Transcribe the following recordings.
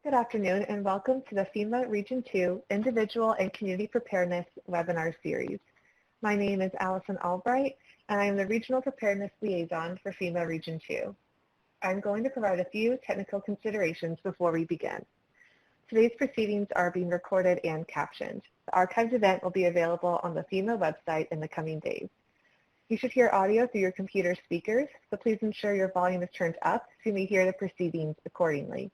Good afternoon and welcome to the FEMA Region 2 Individual and Community Preparedness webinar series. My name is Allison Albright and I am the Regional Preparedness Liaison for FEMA Region 2. I'm going to provide a few technical considerations before we begin. Today's proceedings are being recorded and captioned. The archived event will be available on the FEMA website in the coming days. You should hear audio through your computer speakers, so please ensure your volume is turned up so you may hear the proceedings accordingly.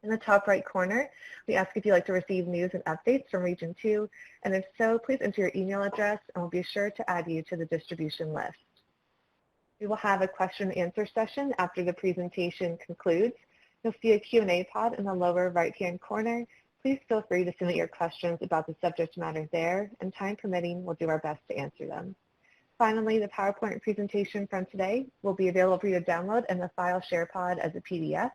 In the top right corner, we ask if you'd like to receive news and updates from Region 2, and if so, please enter your email address and we'll be sure to add you to the distribution list. We will have a question and answer session after the presentation concludes. You'll see a Q&A pod in the lower right-hand corner. Please feel free to submit your questions about the subject matter there, and time permitting, we'll do our best to answer them. Finally, the PowerPoint presentation from today will be available for you to download in the file share pod as a PDF.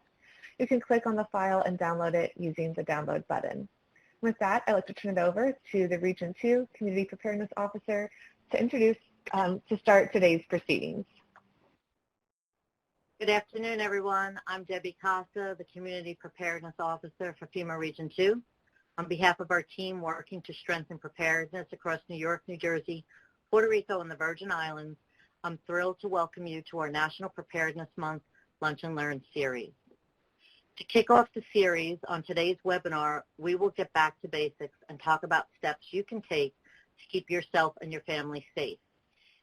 You can click on the file and download it using the download button. With that, I'd like to turn it over to the Region 2 Community Preparedness Officer to start today's proceedings. Good afternoon, everyone. I'm Debbie Casa, the Community Preparedness Officer for FEMA Region 2. On behalf of our team working to strengthen preparedness across New York, New Jersey, Puerto Rico, and the Virgin Islands, I'm thrilled to welcome you to our National Preparedness Month Lunch and Learn series. To kick off the series, on today's webinar, we will get back to basics and talk about steps you can take to keep yourself and your family safe.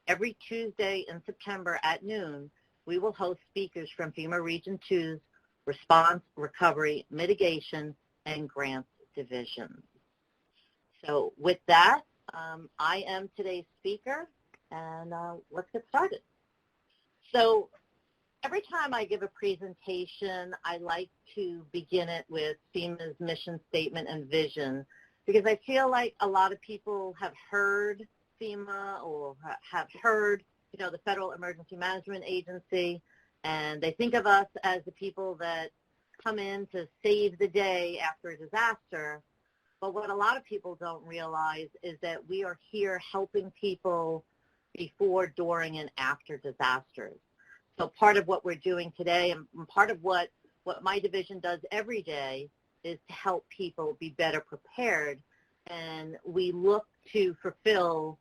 Every Tuesday in September at noon, we will host speakers from FEMA Region 2's Response, Recovery, Mitigation, and Grants Division. So with that, I am today's speaker, and let's get started. So every time I give a presentation, I like to begin it with FEMA's mission statement and vision, because I feel like a lot of people have heard FEMA or have heard, the Federal Emergency Management Agency, and they think of us as the people that come in to save the day after a disaster. But what a lot of people don't realize is that we are here helping people before, during, and after disasters. So part of what we're doing today, and part of what my division does every day, is to help people be better prepared. And we look to fulfill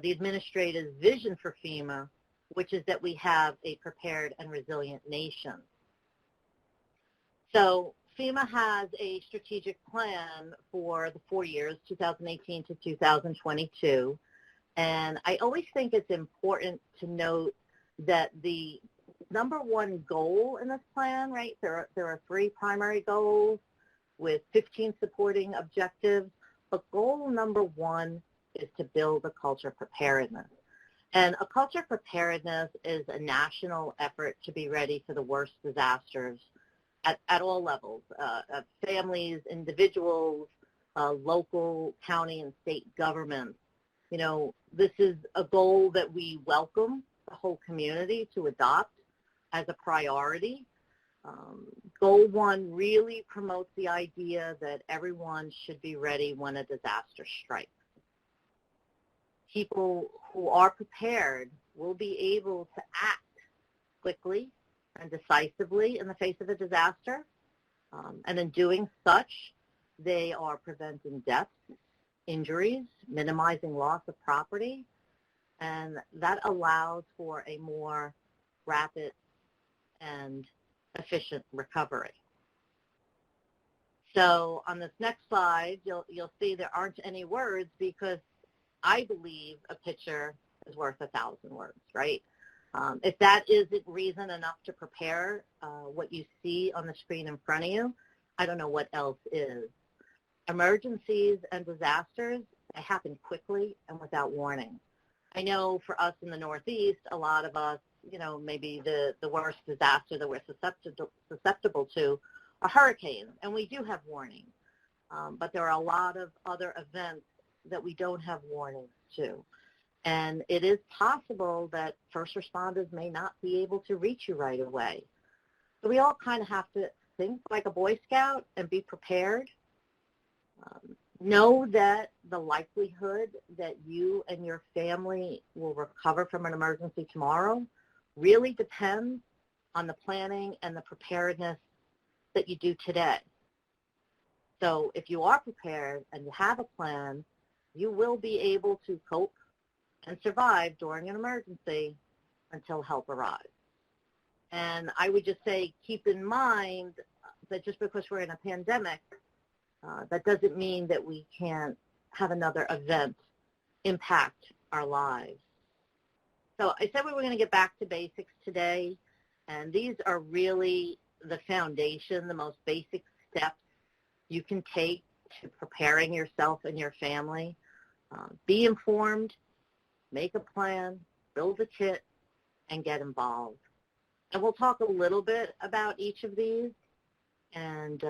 the administrator's vision for FEMA, which is that we have a prepared and resilient nation. So FEMA has a strategic plan for the 4 years, 2018 to 2022. And I always think it's important to note that the number one goal in this plan, right, there are 3 primary goals with 15 supporting objectives, but goal number 1 is to build a culture of preparedness. And a culture of preparedness is a national effort to be ready for the worst disasters at all levels, families, individuals, local, county, and state governments. This is a goal that we welcome the whole community to adopt as a priority. Goal 1 really promotes the idea that everyone should be ready when a disaster strikes. People who are prepared will be able to act quickly and decisively in the face of a disaster. And in doing such, they are preventing deaths, injuries, minimizing loss of property, and that allows for a more rapid and efficient recovery. So on this next slide, you'll see there aren't any words, because I believe a picture is worth 1,000 words, right? If that isn't reason enough to prepare what you see on the screen in front of you, I don't know what else is. Emergencies and disasters, they happen quickly and without warning. I know for us in the Northeast, a lot of us, maybe the worst disaster that we're susceptible to are hurricanes, and we do have warning. But there are a lot of other events that we don't have warnings to. And it is possible that first responders may not be able to reach you right away. So we all kind of have to think like a Boy Scout and be prepared. Know that the likelihood that you and your family will recover from an emergency tomorrow really depends on the planning and the preparedness that you do today. So if you are prepared and you have a plan, you will be able to cope and survive during an emergency until help arrives. And I would just say, keep in mind that just because we're in a pandemic, that doesn't mean that we can't have another event impact our lives. So I said we were going to get back to basics today, and these are really the foundation, the most basic steps you can take to preparing yourself and your family. Be informed, make a plan, build a kit, and get involved. And we'll talk a little bit about each of these. And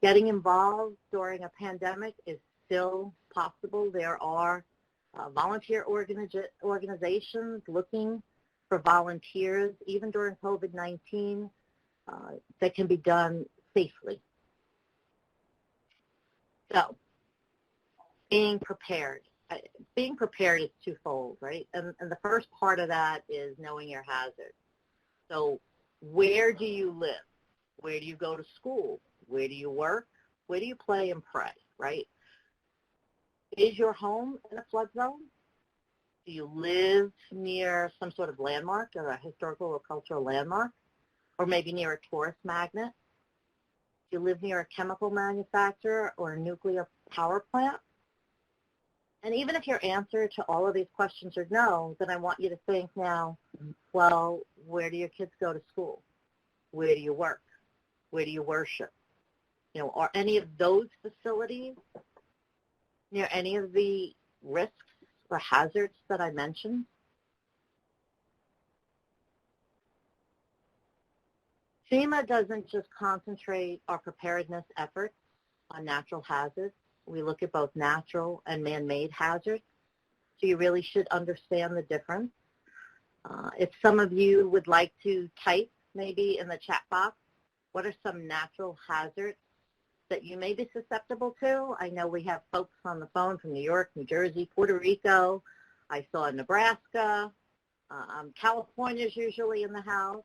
getting involved during a pandemic is still possible. There are volunteer organizations looking for volunteers, even during COVID-19, that can be done safely. So, being prepared. Being prepared is twofold, right? And the first part of that is knowing your hazards. So, where do you live? Where do you go to school? Where do you work? Where do you play and pray, right? Is your home in a flood zone? Do you live near some sort of landmark or a historical or cultural landmark? Or maybe near a tourist magnet? Do you live near a chemical manufacturer or a nuclear power plant? And even if your answer to all of these questions are no, then I want you to think now, well, where do your kids go to school? Where do you work? Where do you worship? You know, are any of those facilities near any of the risks or hazards that I mentioned? FEMA doesn't just concentrate our preparedness efforts on natural hazards. We look at both natural and man-made hazards, so you really should understand the difference. If some of you would like to type maybe in the chat box, what are some natural hazards that you may be susceptible to? I know we have folks on the phone from New York, New Jersey, Puerto Rico. I saw Nebraska. California's usually in the house.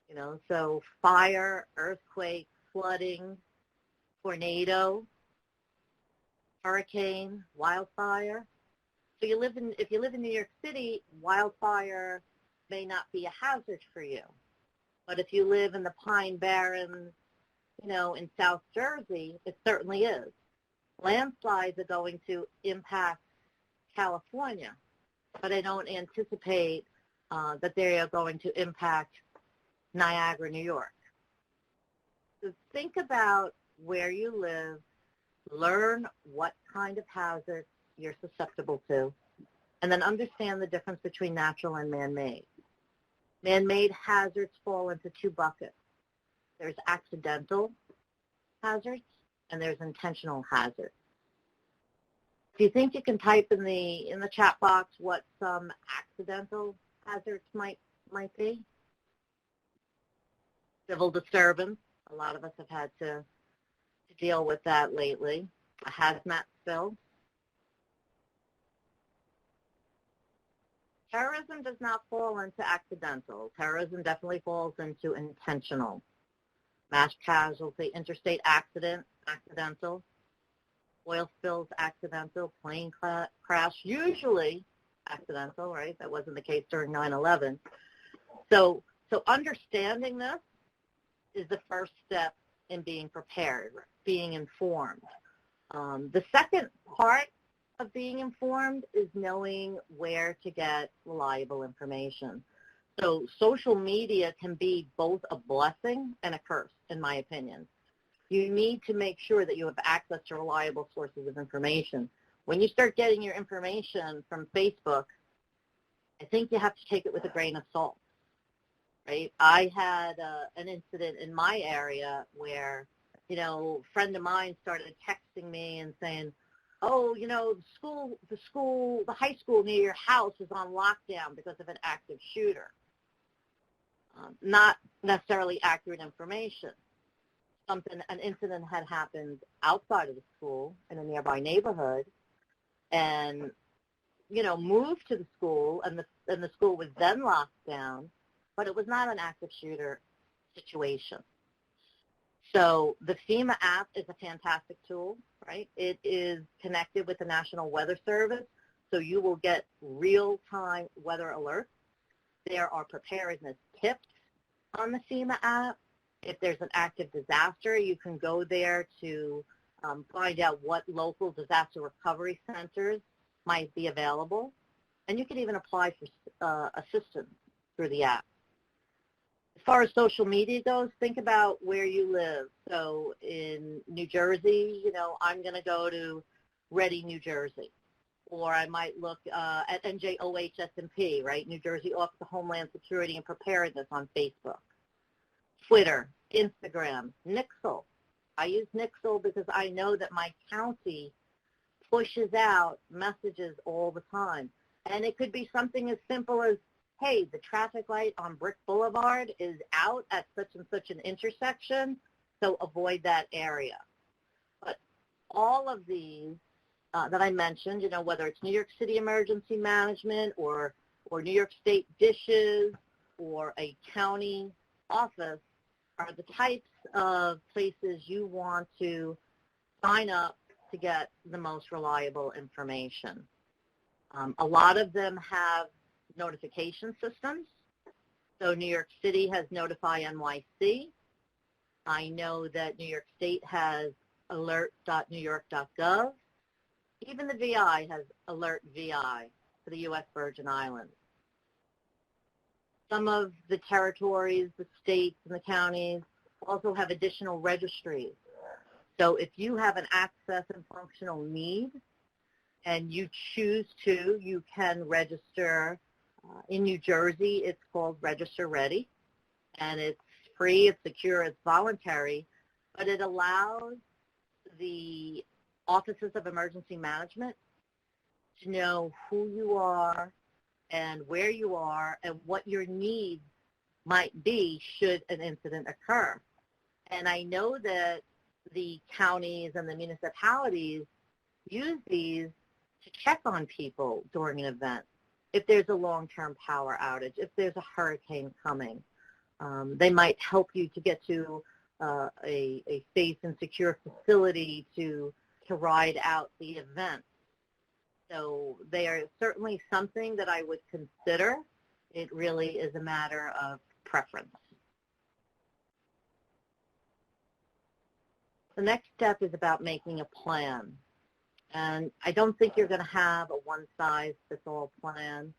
You know, so fire, earthquake, flooding, tornado, hurricane, wildfire. So if you live in New York City, wildfire may not be a hazard for you. But if you live in the Pine Barrens, you know, in South Jersey, it certainly is. Landslides are going to impact California, but I don't anticipate that they are going to impact Niagara, New York. So think about where you live, learn what kind of hazards you're susceptible to, and then understand the difference between natural and man-made. Man-made hazards fall into two buckets. There's accidental hazards and there's intentional hazards. Do you think you can type in the chat box what some accidental hazards might be? Civil disturbance. A lot of us have had to deal with that lately. A hazmat spill. Terrorism does not fall into accidental. Terrorism definitely falls into intentional. Mass casualty, interstate accident, accidental. Oil spills, accidental. Plane crash, usually accidental, right? That wasn't the case during 9/11. So understanding this is the first step in being prepared, being informed. The second part of being informed is knowing where to get reliable information. So social media can be both a blessing and a curse, in my opinion. You need to make sure that you have access to reliable sources of information. When you start getting your information from Facebook, I think you have to take it with a grain of salt, right? I had an incident in my area where, you know, a friend of mine started texting me and saying, oh, you know, the high school near your house is on lockdown because of an active shooter. Not necessarily accurate information. An incident had happened outside of the school in a nearby neighborhood, and, you know, moved to the school, and the school was then locked down, but it was not an active shooter situation. So the FEMA app is a fantastic tool, right? It is connected with the National Weather Service, so you will get real-time weather alerts. There are preparedness tips on the FEMA app. If there's an active disaster, you can go there to find out what local disaster recovery centers might be available. And you can even apply for assistance through the app. As far as social media goes, think about where you live. So in New Jersey, I'm going to go to Ready, New Jersey. Or I might look at NJOHS&P, right? New Jersey Office of Homeland Security and Preparedness on Facebook. Twitter, Instagram, Nixle. I use Nixle because I know that my county pushes out messages all the time. And it could be something as simple as, hey, the traffic light on Brick Boulevard is out at such and such an intersection, so avoid that area. But all of these that I mentioned, whether it's New York City Emergency Management or New York State dishes or a county office, are the types of places you want to sign up to get the most reliable information. A lot of them have notification systems. So New York City has Notify NYC. I know that New York State has alert.newyork.gov. Even the VI has Alert VI for the U.S. Virgin Islands. Some of the territories, the states, and the counties also have additional registries. So if you have an access and functional need and you choose to, you can register. In New Jersey, it's called Register Ready, and it's free, it's secure, it's voluntary, but it allows the offices of emergency management to know who you are and where you are and what your needs might be should an incident occur. And I know that the counties and the municipalities use these to check on people during an event. If there's a long-term power outage, if there's a hurricane coming, they might help you to get to a safe and secure facility to ride out the event. So they are certainly something that I would consider. It really is a matter of preference. The next step is about making a plan. And I don't think you're going to have a one-size-fits-all plan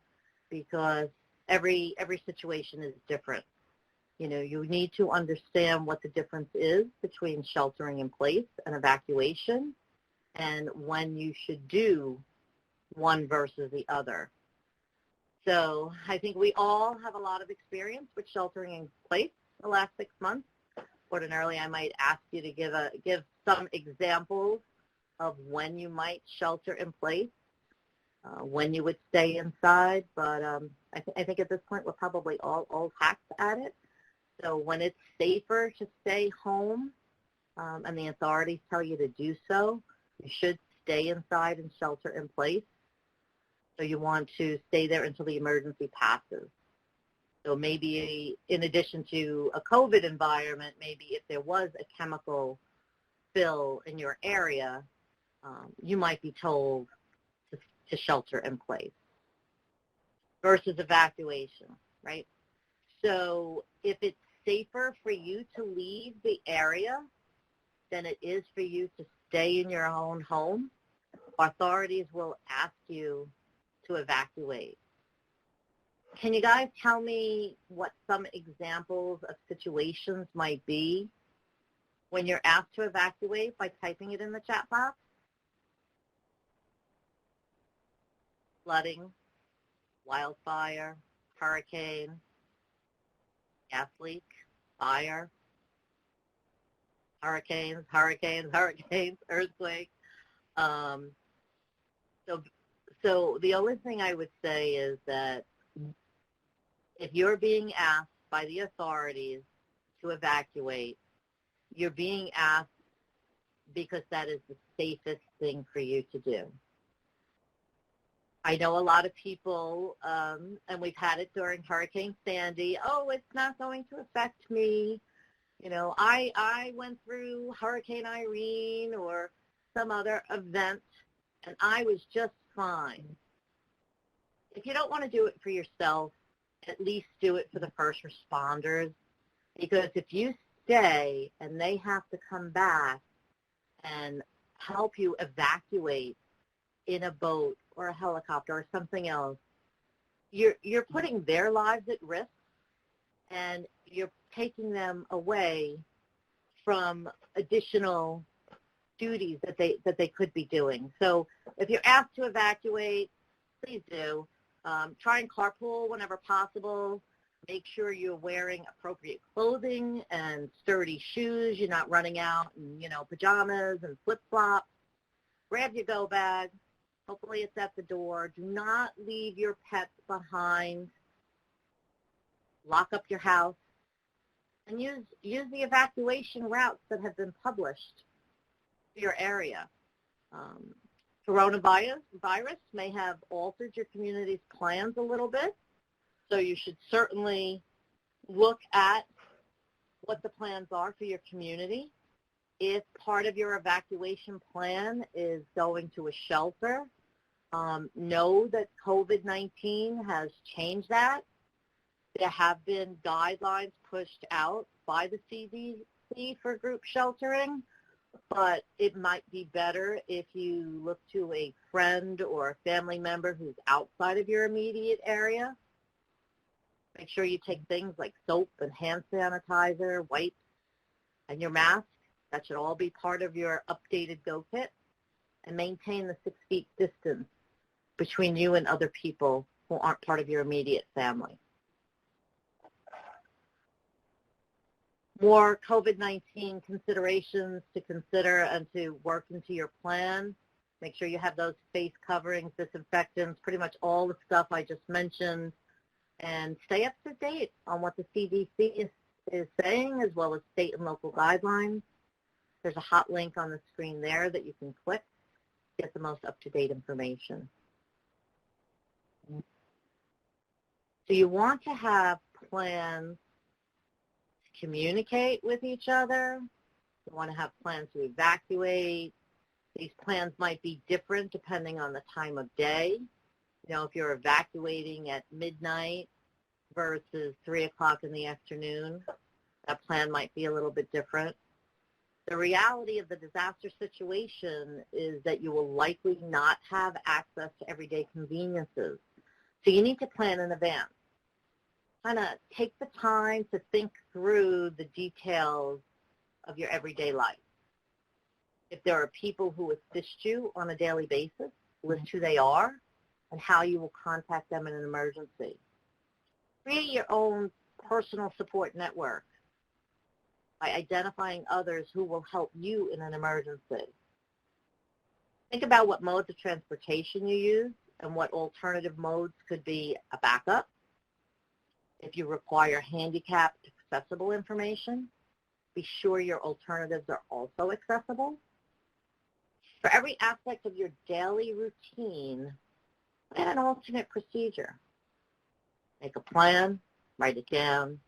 because every situation is different. You need to understand what the difference is between sheltering in place and evacuation and when you should do one versus the other. So I think we all have a lot of experience with sheltering in place the last 6 months. Ordinarily, I might ask you to give some examples of when you might shelter in place, when you would stay inside, but I think at this point we're probably all old hacks at it. So when it's safer to stay home and the authorities tell you to do so, you should stay inside and shelter in place. So you want to stay there until the emergency passes. So maybe in addition to a COVID environment, maybe if there was a chemical spill in your area, you might be told to shelter in place versus evacuation, right? So if it's safer for you to leave the area than it is for you to stay in your own home, authorities will ask you to evacuate. Can you guys tell me what some examples of situations might be when you're asked to evacuate by typing it in the chat box? Flooding, wildfire, hurricane, gas leak, fire, hurricanes, earthquake. So the only thing I would say is that if you're being asked by the authorities to evacuate, you're being asked because that is the safest thing for you to do. I know a lot of people, and we've had it during Hurricane Sandy, oh, it's not going to affect me. I went through Hurricane Irene or some other event, and I was just fine. If you don't want to do it for yourself, at least do it for the first responders, because if you stay and they have to come back and help you evacuate in a boat or a helicopter or something else, you're putting their lives at risk, and you're taking them away from additional duties that they could be doing. So if you're asked to evacuate, please do. Try and carpool whenever possible. Make sure you're wearing appropriate clothing and sturdy shoes. You're not running out in, pajamas and flip-flops. Grab your go bag. Hopefully it's at the door. Do not leave your pets behind. Lock up your house. And use the evacuation routes that have been published for your area. Coronavirus may have altered your community's plans a little bit, so you should certainly look at what the plans are for your community. If part of your evacuation plan is going to a shelter, know that COVID-19 has changed that. There have been guidelines pushed out by the CDC for group sheltering, but it might be better if you look to a friend or a family member who's outside of your immediate area. Make sure you take things like soap and hand sanitizer, wipes, and your mask. That should all be part of your updated go kit. And maintain the 6 feet distance between you and other people who aren't part of your immediate family. More COVID-19 considerations to consider and to work into your plan. Make sure you have those face coverings, disinfectants, pretty much all the stuff I just mentioned, and stay up to date on what the CDC is saying, as well as state and local guidelines. There's a hot link on the screen there that you can click to get the most up-to-date information. So you want to have plans communicate with each other. You want to have plans to evacuate. These plans might be different depending on the time of day. If you're evacuating at midnight versus 3 o'clock in the afternoon, that plan might be a little bit different. The reality of the disaster situation is that you will likely not have access to everyday conveniences. So you need to plan in advance. Kind of take the time to think through the details of your everyday life. If there are people who assist you on a daily basis, list who they are and how you will contact them in an emergency. Create your own personal support network by identifying others who will help you in an emergency. Think about what modes of transportation you use and what alternative modes could be a backup. If you require handicapped accessible information, be sure your alternatives are also accessible. For every aspect of your daily routine, plan an alternate procedure. Make a plan, write it down,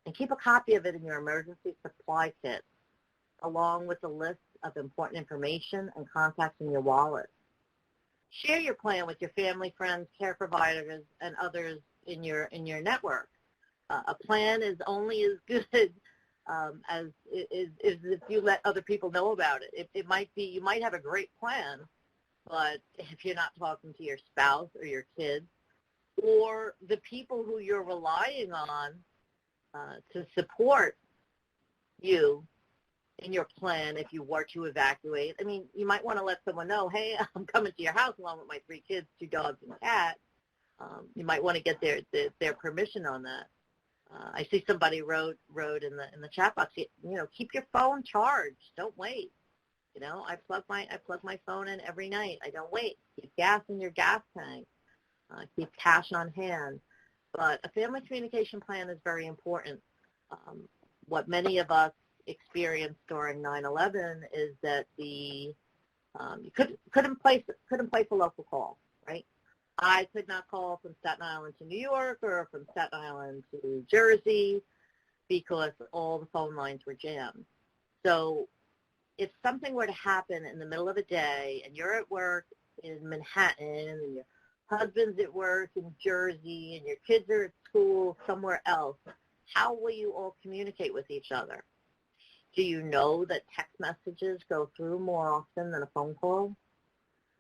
and keep a copy of it in your emergency supply kit, along with a list of important information and contacts in your wallet. Share your plan with your family, friends, care providers, and others in your network. A plan is only as good as if you let other people know about it. It might be, you might have a great plan, but if you're not talking to your spouse or your kids or the people who you're relying on to support you in your plan if you were to evacuate, you might want to let someone know, hey, I'm coming to your house along with my 3 kids, 2 dogs, and a cat. You might want to get their permission on that. I see somebody wrote in the chat box, keep your phone charged. Don't wait. I plug my phone in every night. I don't wait. Keep gas in your gas tank. Keep cash on hand. But a family communication plan is very important. What many of us experienced during 9/11 is that you couldn't place a local call, right? I could not call from Staten Island to New York or from Staten Island to Jersey. because all the phone lines were jammed. So if something were to happen in the middle of a day and you're at work in Manhattan and your husband's at work in Jersey and your kids are at school somewhere else, how will you all communicate with each other? Do you know that text messages go through more often than a phone call?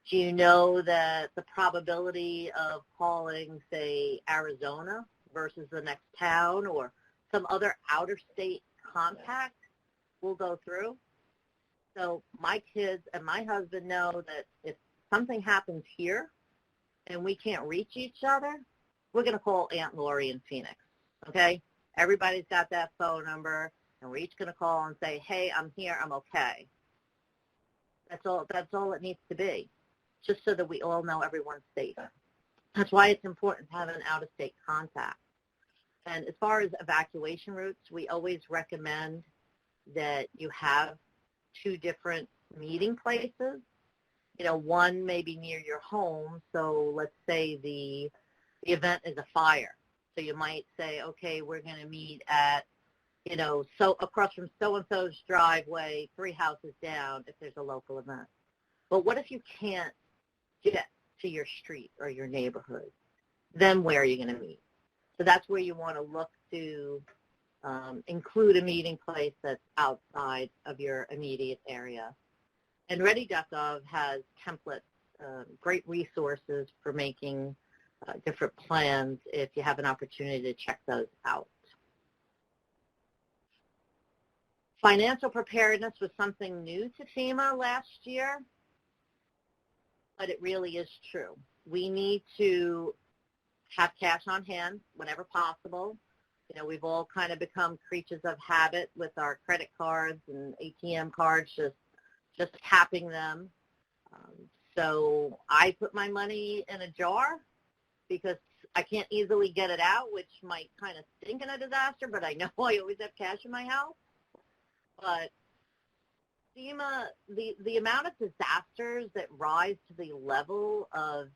Do you know that the probability of calling, say, Arizona versus the next town or some other out-of-state contact will go through? So my kids and my husband know that if something happens here and we can't reach each other, we're going to call Aunt Lori in Phoenix, okay? Everybody's got that phone number, and we're each going to call and say, hey, I'm here, I'm okay. That's all it needs to be, just so that we all know everyone's safe. That's why it's important to have an out-of-state contact. And as far as evacuation routes, we always recommend that you have 2 different meeting places. You know, one may be near your home. So let's say the event is a fire. So you might say, okay, we're going to meet at, you know, so across from so-and-so's driveway, 3 houses down if there's a local event. But what if you can't get to your street or your neighborhood? Then where are you going to meet? So that's where you want to look to include a meeting place that's outside of your immediate area. And Ready.gov has templates, great resources for making different plans if you have an opportunity to check those out. Financial preparedness was something new to FEMA last year, but it really is true. We need to have cash on hand whenever possible. You know, we've all kind of become creatures of habit with our credit cards and ATM cards, just tapping them. So I put my money in a jar because I can't easily get it out, which might kind of stink in a disaster, but I know I always have cash in my house. But FEMA, the amount of disasters that rise to the level of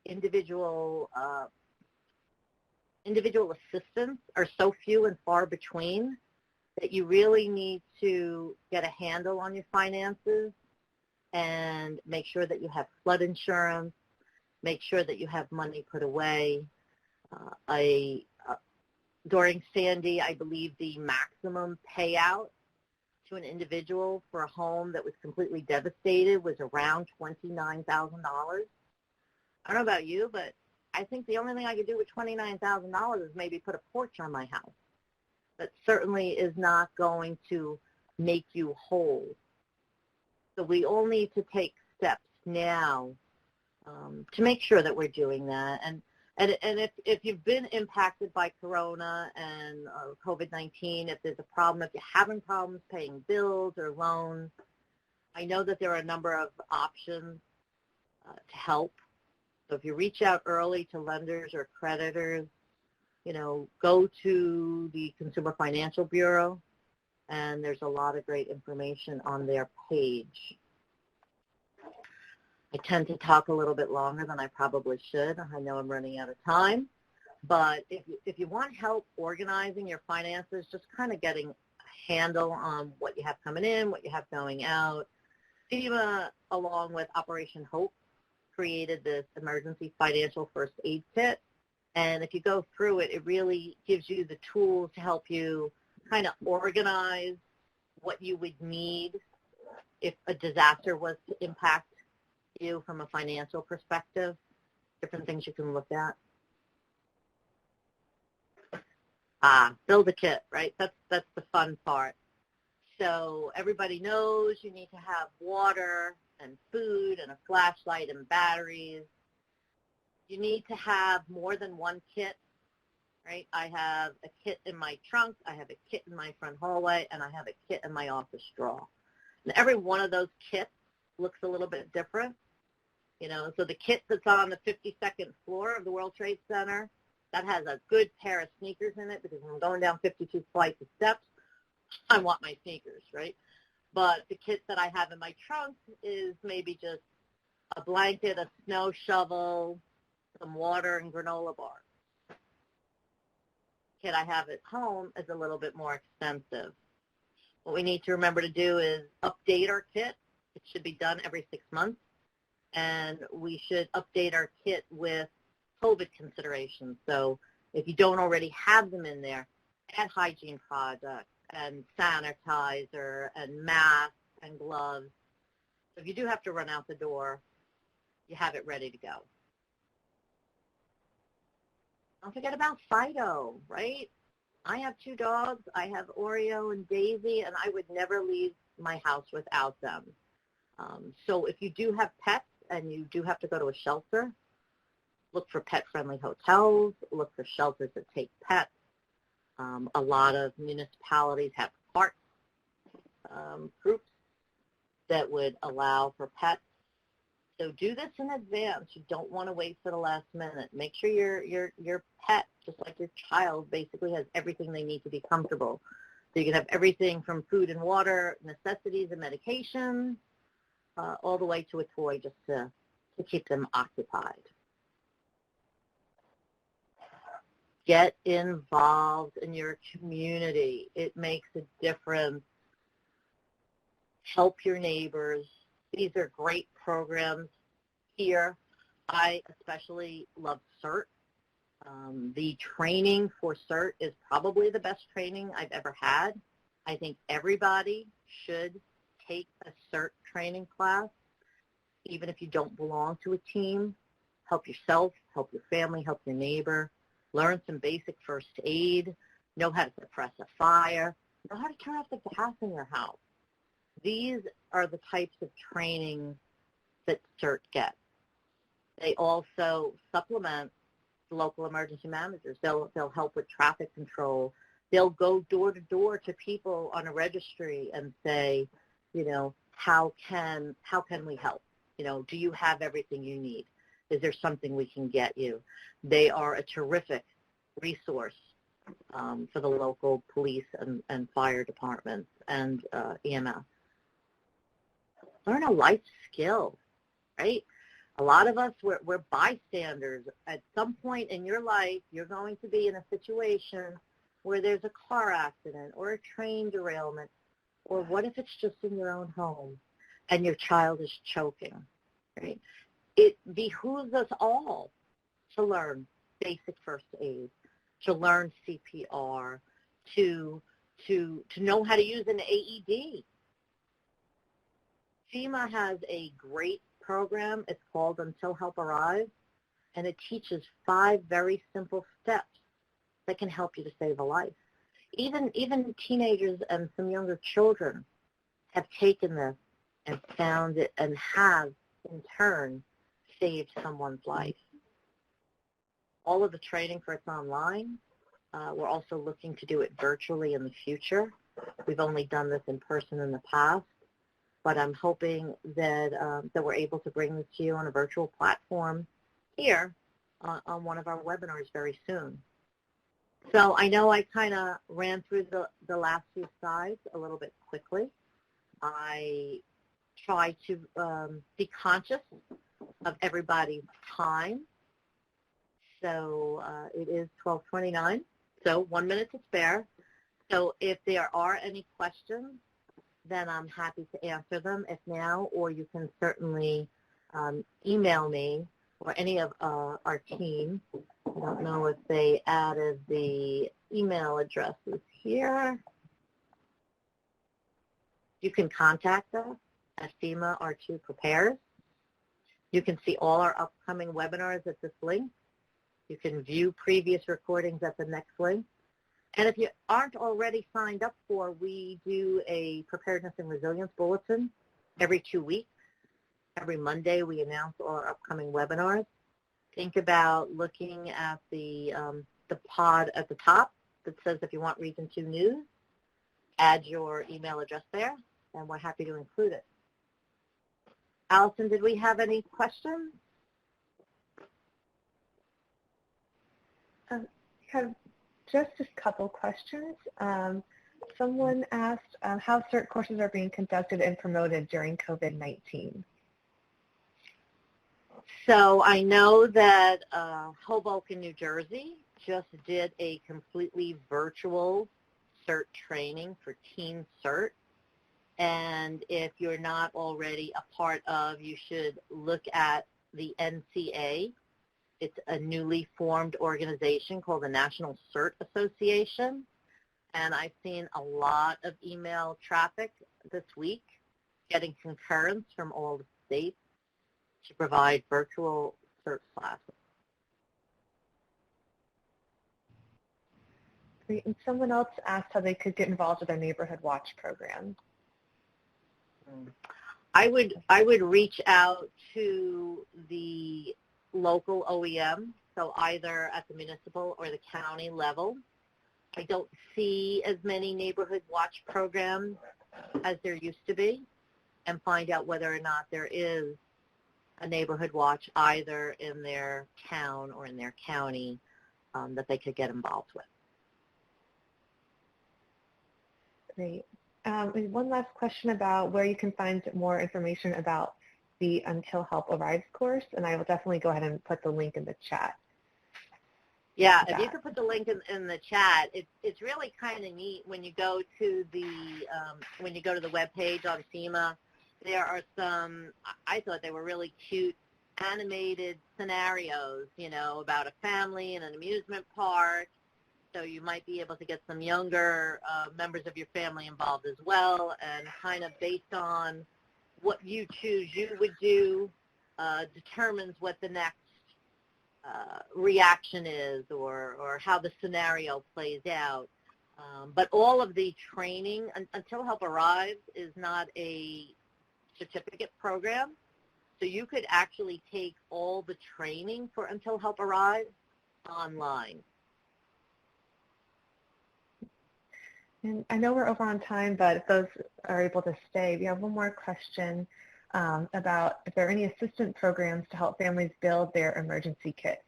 individual assistance are so few and far between that you really need to get a handle on your finances and make sure that you have flood insurance, make sure that you have money put away. During Sandy, I believe the maximum payout to an individual for a home that was completely devastated was around $29,000. I don't know about you, but I think the only thing I could do with $29,000 is maybe put a porch on my house. That certainly is not going to make you whole. So we all need to take steps now to make sure that we're doing that. And if you've been impacted by Corona and COVID-19, if there's a problem, if you're having problems paying bills or loans, I know that there are a number of options to help. So if you reach out early to lenders or creditors, you know, go to the Consumer Financial Bureau, and there's a lot of great information on their page. I tend to talk a little bit longer than I probably should. I know I'm running out of time. But if you want help organizing your finances, just kind of getting a handle on what you have coming in, what you have going out, FEMA, along with Operation Hope, created this emergency financial first aid kit. And if you go through it, it really gives you the tools to help you kind of organize what you would need if a disaster was to impact you from a financial perspective, different things you can look at. Build a kit, right? That's the fun part. So everybody knows you need to have water and food and a flashlight and batteries. You need to have more than one kit, right? I have a kit in my trunk, I have a kit in my front hallway, and I have a kit in my office drawer. And every one of those kits looks a little bit different. You know, so the kit that's on the 52nd floor of the World Trade Center, that has a good pair of sneakers in it because when I'm going down 52 flights of steps, I want my sneakers, right? But the kit that I have in my trunk is maybe just a blanket, a snow shovel, some water, and granola bars. kit I have at home is a little bit more expensive. What we need to remember to do is update our kit. It should be done every 6 months, and we should update our kit with COVID considerations. So if you don't already have them in there, add hygiene products and sanitizer and masks and gloves. So if you do have to run out the door, you have it ready to go. Don't forget about Fido, right? I have 2 dogs. I have Oreo and Daisy, and I would never leave my house without them. So if you do have pets and you do have to go to a shelter, look for pet-friendly hotels, look for shelters that take pets. A lot of municipalities have parks groups that would allow for pets. So do this in advance. You don't want to wait for the last minute. Make sure your pet, just like your child, basically has everything they need to be comfortable. So you can have everything from food and water, necessities and medication, all the way to a toy just to keep them occupied. Get involved in your community. It makes a difference. Help your neighbors. These are great programs here. I especially love CERT. The training for CERT is probably the best training I've ever had. I think everybody should take a CERT training class, even if you don't belong to a team. Help yourself, help your family, help your neighbor. Learn some basic first aid. Know how to suppress a fire. Know how to turn off the gas in your house. These are the types of training that CERT gets. They also supplement the local emergency managers. They'll help with traffic control. They'll go door to door to people on a registry and say, you know, how can we help? You know, do you have everything you need? Is there something we can get you? They are a terrific resource for the local police and fire departments and EMS. Learn a life skill, right? A lot of us, we're bystanders. At some point in your life, you're going to be in a situation where there's a car accident or a train derailment, or what if it's just in your own home and your child is choking, right? It behooves us all to learn basic first aid, to learn CPR, to know how to use an AED. FEMA has a great program. It's called Until Help Arrives, and it teaches 5 very simple steps that can help you to save a life. Even teenagers and some younger children have taken this and found it and have, in turn, saved someone's life. All of the training for it's online. We're also looking to do it virtually in the future. We've only done this in person in the past, but I'm hoping that we're able to bring this to you on a virtual platform here on one of our webinars very soon. So I know I kind of ran through the last few slides a little bit quickly. I try to be conscious of everybody's time. So it is 12:29, so 1 minute to spare. So if there are any questions, then I'm happy to answer them if now, or you can certainly email me or any of our team. I don't know if they added the email addresses here. You can contact us at FEMA R2 Prepares. You can see all our upcoming webinars at this link. You can view previous recordings at the next link. And if you aren't already signed up for, we do a Preparedness and Resilience Bulletin every 2 weeks. Every Monday we announce all our upcoming webinars. Think about looking at the pod at the top that says if you want Region 2 news, add your email address there, and we're happy to include it. Allison, did we have any questions? Have just a couple questions. Someone asked how CERT courses are being conducted and promoted during COVID-19. So I know that Hoboken, New Jersey just did a completely virtual CERT training for Teen CERT. And if you're not already a part of, you should look at the NCA. It's a newly formed organization called the National CERT Association. And I've seen a lot of email traffic this week, getting concurrence from all the states to provide virtual CERT classes. Great. And someone else asked how they could get involved with our Neighborhood Watch program. I would reach out to the local OEM, so either at the municipal or the county level. I don't see as many Neighborhood Watch programs as there used to be, and find out whether or not there is a Neighborhood Watch either in their town or in their county that they could get involved with. Great. One last question about where you can find more information about the Until Help Arrives course, and I will definitely go ahead and put the link in the chat. Yeah, if you could put the link in the chat, it's really kind of neat when you go to the web page on FEMA. There are some, I thought they were really cute animated scenarios, you know, about a family in an amusement park. So you might be able to get some younger members of your family involved as well, and kind of based on what you choose you would do determines what the next reaction is, or how the scenario plays out. But all of the training, Until Help Arrives, is not a certificate program. So you could actually take all the training for Until Help Arrives online. And I know we're over on time, but if those are able to stay, we have one more question about if there are any assistance programs to help families build their emergency kits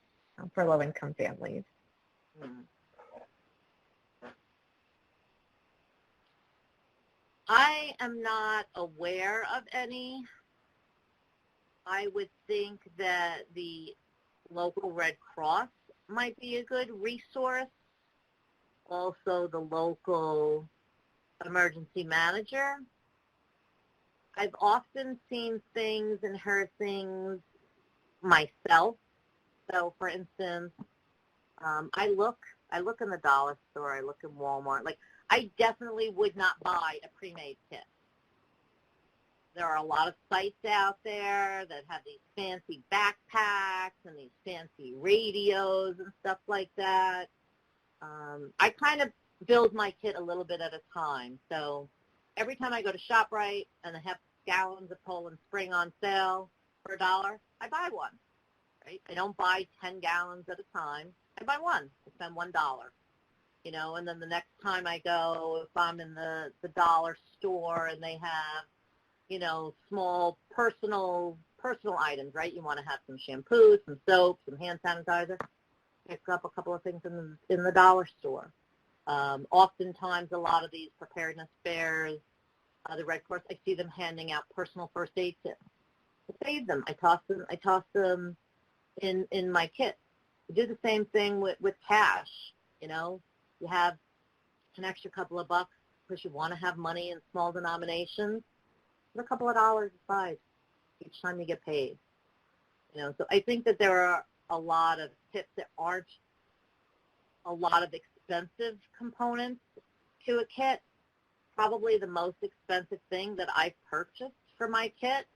for low-income families. I am not aware of any. I would think that the local Red Cross might be a good resource. Also, the local emergency manager. I've often seen things and heard things myself. So, for instance, I look in the dollar store, I look in Walmart. Like, I definitely would not buy a pre-made kit. There are a lot of sites out there that have these fancy backpacks and these fancy radios and stuff like that. I kind of build my kit a little bit at a time. So every time I go to ShopRite and they have gallons of Poland Spring on sale for $1, I buy one. Right? I don't buy 10 gallons at a time. I buy one. I spend $1. You know, and then the next time I go, if I'm in the dollar store and they have, you know, small personal items, right? You want to have some shampoo, some soap, some hand sanitizer. Pick up a couple of things in the dollar store. Oftentimes, a lot of these preparedness fairs, the Red Cross, I see them handing out personal first aid kits. I save them. I toss them in my kit. I do the same thing with cash. You know, you have an extra couple of bucks because you want to have money in small denominations. Put a couple of dollars aside each time you get paid. You know, so I think that there are a lot of tips that aren't a lot of expensive components to a kit. Probably the most expensive thing that I purchased for my kit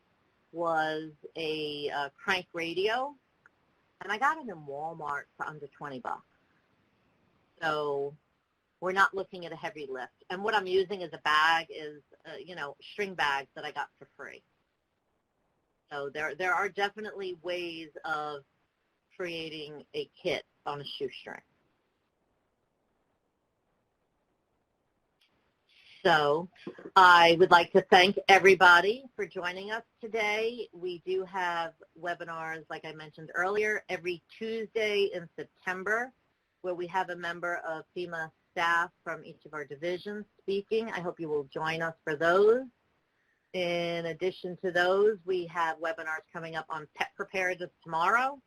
was a crank radio, and I got it in Walmart for under 20 bucks. So we're not looking at a heavy lift. And what I'm using as a bag is, you know, string bags that I got for free. So there are definitely ways of creating a kit on a shoestring. So I would like to thank everybody for joining us today. We do have webinars, like I mentioned earlier, every Tuesday in September, where we have a member of FEMA staff from each of our divisions speaking. I hope you will join us for those. In addition to those, we have webinars coming up on pet preparedness tomorrow,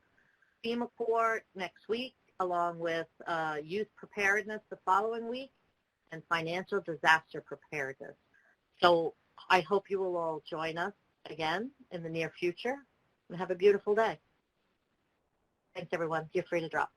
FEMA Court next week, along with youth preparedness the following week and financial disaster preparedness. So I hope you will all join us again in the near future, and have a beautiful day. Thanks, everyone. You're free to drop.